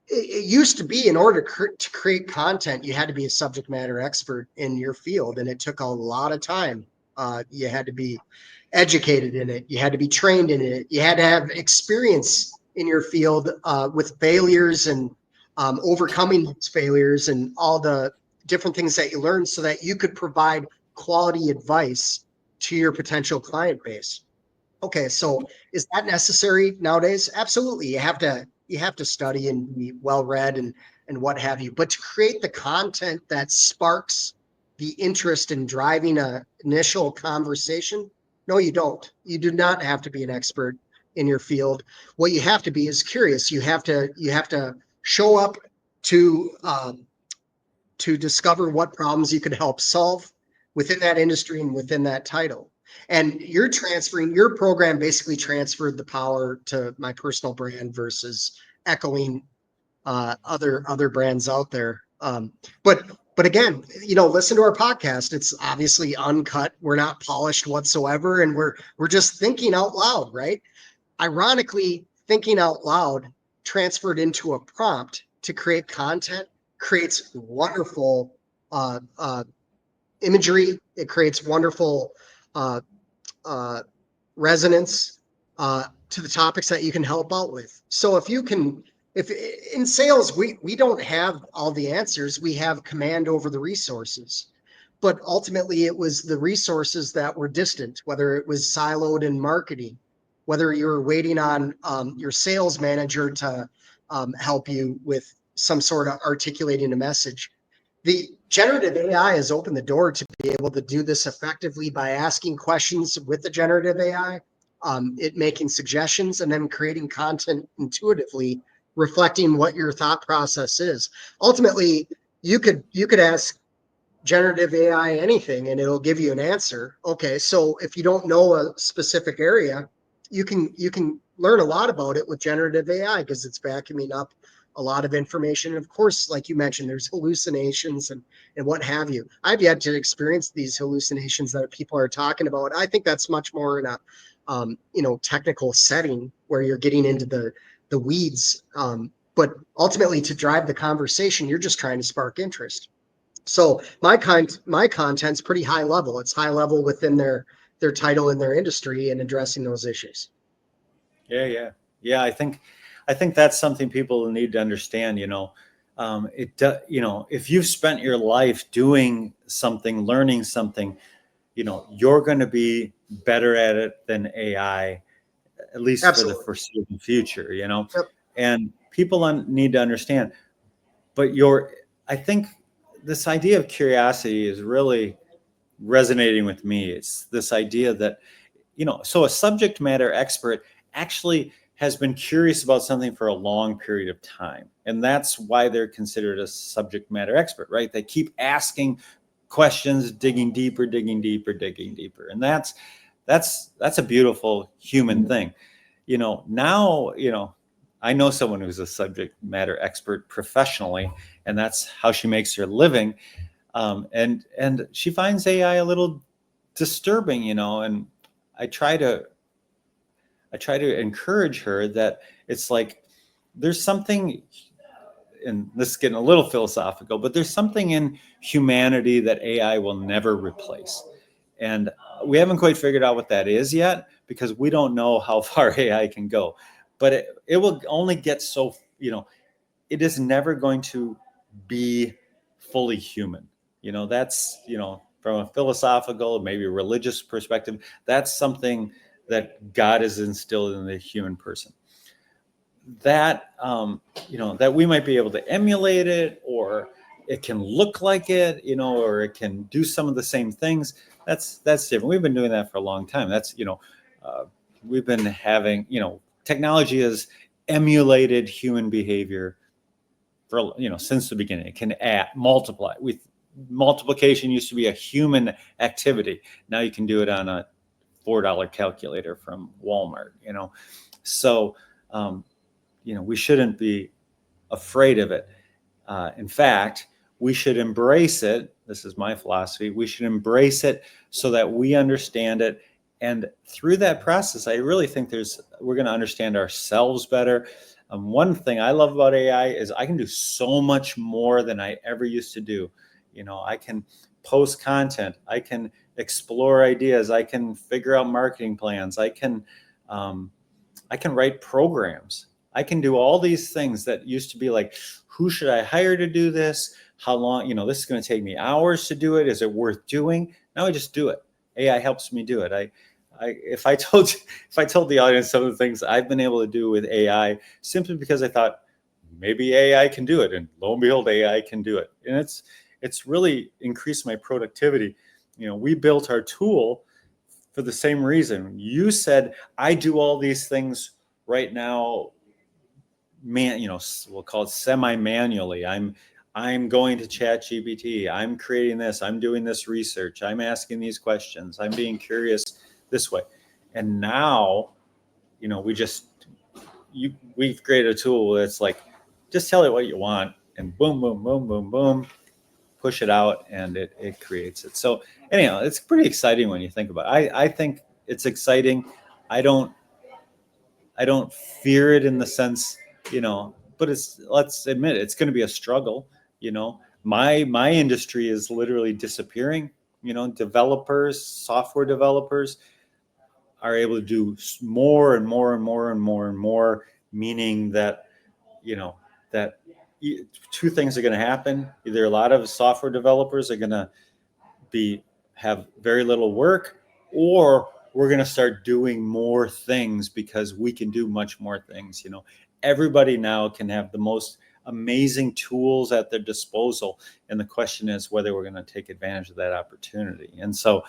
it used to be in order to create content, you had to be a subject matter expert in your field. And it took a lot of time. You had to be educated in it. You had to be trained in it. You had to have experience in your field with failures and overcoming those failures and all the different things that you learn so that you could provide quality advice to your potential client base. Okay, so is that necessary nowadays? Absolutely. You have to study and be well read and what have you. But to create the content that sparks the interest in driving a initial conversation, no, you don't. You do not have to be an expert in your field. What you have to be is curious. You have to show up to discover what problems you could help solve within that industry and within that title. And you're transferring, your program basically transferred the power to my personal brand versus echoing other brands out there. But again, you know, listen to our podcast. It's obviously uncut. We're not polished whatsoever, and we're just thinking out loud, right? Ironically, thinking out loud transferred into a prompt to create content creates wonderful imagery. It creates wonderful uh, resonance to the topics that you can help out with. So if in sales, we don't have all the answers, we have command over the resources. But ultimately, it was the resources that were distant, whether it was siloed in marketing, whether you were waiting on your sales manager to help you with some sort of articulating a message. The generative AI has opened the door to be able to do this effectively by asking questions with the generative AI, it making suggestions, and then creating content intuitively, reflecting what your thought process is. Ultimately, you could ask generative AI anything and it'll give you an answer. Okay, so if you don't know a specific area, you can learn a lot about it with generative AI because it's vacuuming up a lot of information. And of course, like you mentioned, there's hallucinations and what have you. I've yet to experience these hallucinations that people are talking about. I think that's much more in a technical setting where you're getting into the weeds. But ultimately, to drive the conversation, you're just trying to spark interest. So my content's pretty high level. It's high level within their title in their industry and addressing those issues. Yeah. I think that's something people need to understand. If you've spent your life doing something, learning something, you're going to be better at it than AI, at least Absolutely. for the foreseeable future. Yep. And people need to understand. But I think this idea of curiosity is really resonating with me. It's this idea that, so a subject matter expert actually has been curious about something for a long period of time. And that's why they're considered a subject matter expert, right? They keep asking questions, digging deeper. And that's a beautiful human thing. Now, I know someone who's a subject matter expert professionally, and that's how she makes her living. And she finds AI a little disturbing, and I try to encourage her that it's like there's something, and this is getting a little philosophical, but there's something in humanity that AI will never replace. And we haven't quite figured out what that is yet because we don't know how far AI can go. But it will only get so, it is never going to be fully human. That's, from a philosophical, maybe religious perspective, that's something that God has instilled in the human person. That, that we might be able to emulate it, or it can look like it, or it can do some of the same things. That's different. We've been doing that for a long time. That's, we've been having, technology has emulated human behavior for, since the beginning. It can multiply. With multiplication used to be a human activity. Now you can do it on a $4 calculator from Walmart, So, we shouldn't be afraid of it. In fact, we should embrace it. This is my philosophy. We should embrace it so that we understand it. And through that process, I really think we're going to understand ourselves better. One thing I love about AI is I can do so much more than I ever used to do. I can post content. I can explore ideas. I can figure out marketing plans. I can write programs. I can do all these things that used to be like, who should I hire to do this? How long, this is going to take me hours to do it. Is it worth doing? Now I just do it. AI helps me do it. If I told the audience some of the things I've been able to do with AI, simply because I thought maybe AI can do it, and lo and behold, AI can do it. And it's really increased my productivity. We built our tool for the same reason. You said, I do all these things right now, we'll call it semi-manually. I'm going to ChatGPT. I'm creating this. I'm doing this research. I'm asking these questions. I'm being curious this way. And now, we've created a tool that's like, just tell it what you want, and boom, boom, boom, boom, boom, push it out, and it creates it. So anyhow, it's pretty exciting when you think about it. I think it's exciting. I don't I don't fear it in the sense, but let's admit it's going to be a struggle. My industry is literally disappearing. Developers, software developers are able to do more and more and more and more and more, meaning that, that two things are going to happen. Either a lot of software developers are going to have very little work, or we're going to start doing more things because we can do much more things. Everybody now can have the most amazing tools at their disposal, and the question is whether we're going to take advantage of that opportunity. And so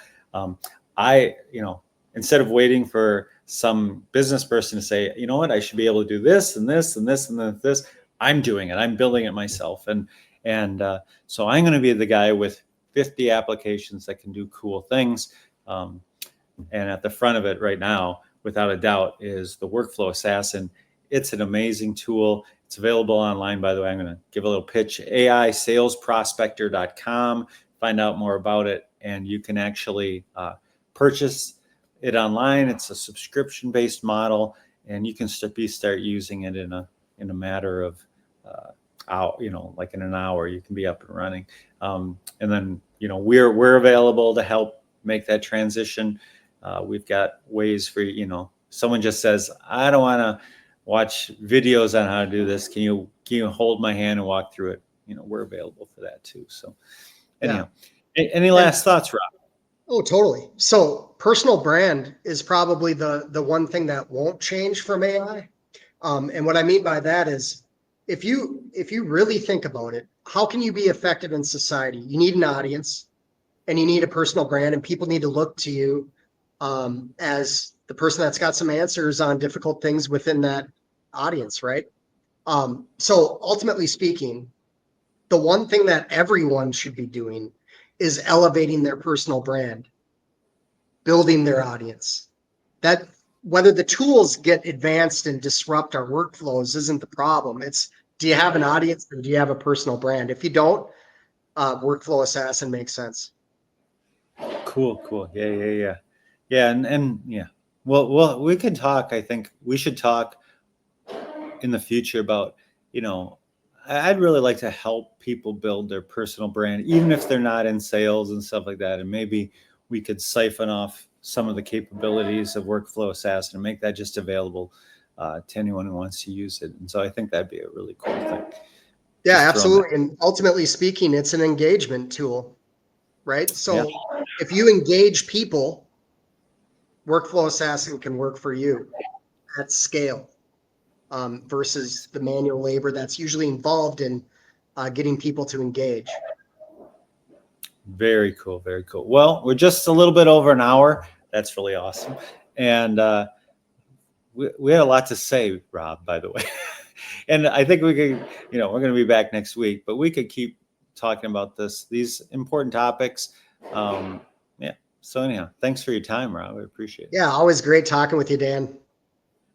instead of waiting for some business person to say, you know what, I should be able to do this and this and this and this, I'm doing it. I'm building it myself. And so I'm going to be the guy with 50 applications that can do cool things. And at the front of it right now, without a doubt, is the Workflow Assassin. It's an amazing tool. It's available online, by the way. I'm going to give a little pitch, aisalesprospector.com, find out more about it. And you can actually purchase it online. It's a subscription-based model, and you can start using it in a matter of like in an hour, you can be up and running. And then, we're available to help make that transition. We've got ways for, someone just says, I don't want to watch videos on how to do this. Can you hold my hand and walk through it? We're available for that too. So anyhow, any last thoughts, Rob? Oh, totally. So personal brand is probably the one thing that won't change from AI. And what I mean by that is, if you really think about it, how can you be effective in society? You need an audience, and you need a personal brand, and people need to look to you as the person that's got some answers on difficult things within that audience, right? So ultimately speaking, the one thing that everyone should be doing is elevating their personal brand, building their audience. That whether the tools get advanced and disrupt our workflows isn't the problem. It's, do you have an audience, or do you have a personal brand? If you don't, Workflow Assassin makes sense. Cool. Yeah. And yeah. Well, we can talk. I think we should talk in the future about, I'd really like to help people build their personal brand, even if they're not in sales and stuff like that. And maybe we could siphon off some of the capabilities of Workflow Assassin and make that just available to anyone who wants to use it. And so I think that'd be a really cool thing. Yeah, absolutely. And ultimately speaking, it's an engagement tool, right? So if you engage people, Workflow Assassin can work for you at scale versus the manual labor that's usually involved in getting people to engage. Very cool. Well, we're just a little bit over an hour. That's really awesome. And we had a lot to say, Rob, by the way. And I think we could, we're going to be back next week, but we could keep talking about these important topics. So anyhow, thanks for your time, Rob. I appreciate it. Yeah, always great talking with you, Dan.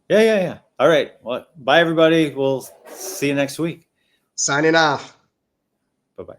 Yeah. All right. Well, bye, everybody. We'll see you next week. Signing off. Bye-bye.